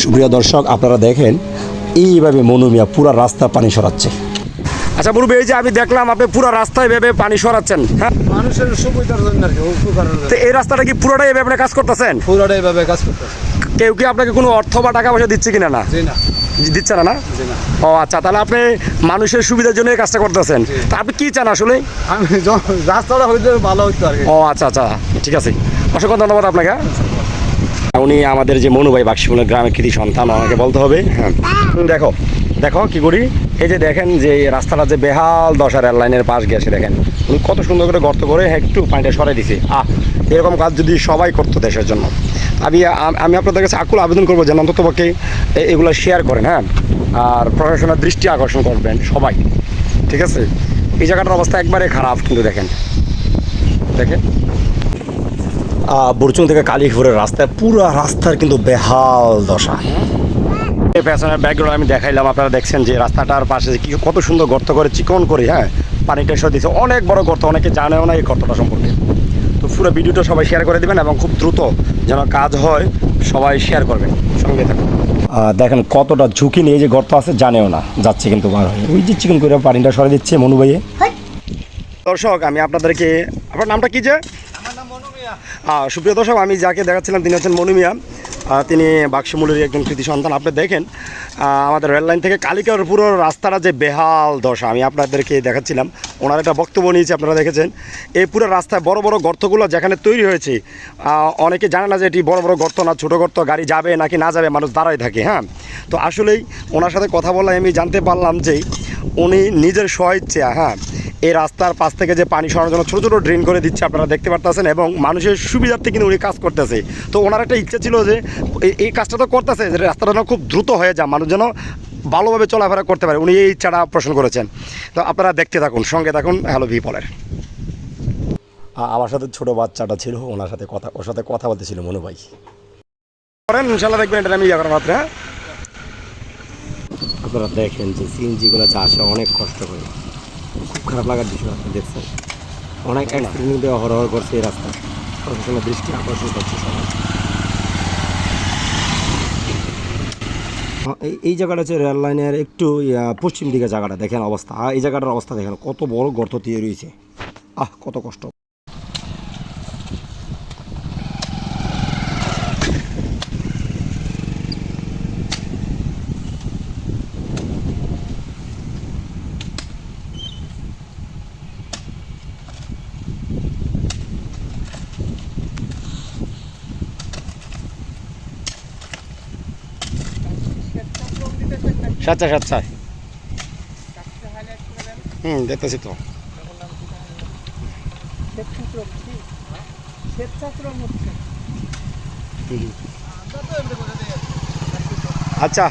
সুপ্রিয় দর্শক, আপনারা দেখেন এইভাবে মনু মিয়া পুরো রাস্তা পানি সরাচ্ছে। আচ্ছা মুরব্বী, এই যে আমি দেখলাম আপনি পুরো রাস্তায় ভেবে পানি সরাচ্ছেন, হ্যাঁ মানুষের সুবিধার জন্য আর কি, উপকারের জন্য। তো এই রাস্তাটা কি পুরোটাই এভাবে আপনি কাজ করতেছেন? পুরোটাই ভাবে কাজ করতেছে। কেউ কি আপনাকে কোনো অর্থ বা টাকা পয়সা দিচ্ছে কিনা? না, জি না, দিচ্ছে না। না, জি না। ও আচ্ছা, তাহলে আপনি মানুষের সুবিধার জন্য এই কাজটা করতেছেন। তা আপনি কি চান আসলে? আমি রাস্তাটা হইতে ভালো হইতো আর কি। ও আচ্ছা আচ্ছা, ঠিক আছে, অসংখ্য ধন্যবাদ আপনাকে। উনি আমাদের যে মনু ভাই, বাক্সিমুলের গ্রামের কৃতি সন্তান, আমাকে বলতে হবে। হ্যাঁ, দেখো দেখো কি করি। এই যে দেখেন যে এই রাস্তাটা যে বেহাল দশা, রেল লাইনের পাশ গেছে, দেখেন উনি কত সুন্দর করে গর্ত করে একটু পানিটা সরাই দিছে। এরকম কাজ যদি সবাই করতো দেশের জন্য, আমি আপনাদের কাছে আকুল আবেদন করবো যেন অন্ততপক্ষে এগুলো শেয়ার করেন, হ্যাঁ, আর প্রশাসনের দৃষ্টি আকর্ষণ করবেন সবাই, ঠিক আছে? এই জায়গাটার অবস্থা একবারে খারাপ, কিন্তু দেখেন দেখেন বুরচুং থেকে কালীপুরের রাস্তায় পুরো রাস্তার কিন্তু বেহাল দশা। এই পেছনের ব্যাকগ্রাউন্ড আমি দেখাইলাম, আপনারা দেখছেন যে রাস্তাটার পাশে কি কত সুন্দর গর্ত করে চিকন করে, হ্যাঁ, পানিটা এসে দিচ্ছে, অনেক বড় গর্ত, অনেকে জানেও না এই গর্তটা সম্পর্কে। তো পুরো ভিডিওটা সবাই শেয়ার করে দেবেন এবং খুব দ্রুত যেন কাজ হয় সবাই শেয়ার করবেন, সঙ্গে থাকুন। দেখেন কতটা ঝুঁকি নিয়ে যে গর্ত আছে জানেও না, যাচ্ছে কিন্তু বার হয়ে ওই যে চিকন করে পানিটা সরে দিচ্ছে মনু ভাইয়ে। দর্শক, আমি আপনাদেরকে, আপনার নামটা কি যে? সুপ্রিয় দর্শক, আমি যাকে দেখাচ্ছিলাম তিনি হচ্ছেন মনু মিয়া। তিনি বাক্সমুলের একজন কৃতি সন্তান। আপনি দেখেন আমাদের রেললাইন থেকে কালিকার পুরো রাস্তাটা যে বেহাল দশা, আমি আপনাদেরকে দেখাচ্ছিলাম। ওনার একটা বক্তব্য নিয়েছি, আপনারা দেখেছেন। এই পুরো রাস্তায় বড় বড় গর্তগুলো যেখানে তৈরি হয়েছে, অনেকে জানে না যে এটি বড় বড় গর্ত না ছোটো গর্ত, গাড়ি যাবে নাকি না যাবে, মানুষ দাঁড়ায় থাকে। হ্যাঁ, তো আসলেই ওনার সাথে কথা বলে আমি জানতে পারলাম যে উনি নিজের স্বইচ্ছা, হ্যাঁ, এই রাস্তার পাশ থেকে যে পানি সরানোর জন্য ছোটো ছোটো ড্রেন করে দিচ্ছে, আপনারা দেখতে পারতেছেন, এবং মানুষের সুবিধার্থে কিন্তু উনি কাজ করতেছে। তো ওনার একটা ইচ্ছা ছিল যে এই কাজটা তো করতেছে, যে রাস্তাটা যেন খুব দ্রুত হয়ে যায়, মানুষ যেন ভালোভাবে চলাফেরা করতে পারে, উনি এই ইচ্ছাটা পোষণ করেছেন। তো আপনারা দেখতে থাকুন, সঙ্গে থাকুন হ্যালো ভিপলের। আমার সাথে ছোটো বাচ্চাটা ছিল, ওর সাথে কথা বলতেছিল মনু ভাই। করেন ইনশাল্লাহ, দেখবেন এটা আমি ইয়ে করার মাত্র। হ্যাঁ, আপনারা দেখেন যে সিএনজিগুলো যা আসে অনেক কষ্ট করে, খুব খারাপ লাগার বিষয়। আপনি দেখছেন অনেক অ্যাক্সিডেন্ট দেওয়া হরহর করছে এই রাস্তা, প্রশাসনের দৃষ্টি আকর্ষণ করছে সবাই। এই জায়গাটা হচ্ছে রেল লাইনের একটু পশ্চিম দিকে জায়গাটা, দেখেন অবস্থা, এই জায়গাটার অবস্থা দেখেন কত বড় গর্ত দিয়ে রয়েছে, কত কষ্ট। স্বেচ্ছায় দেখতেছি তো। আচ্ছা।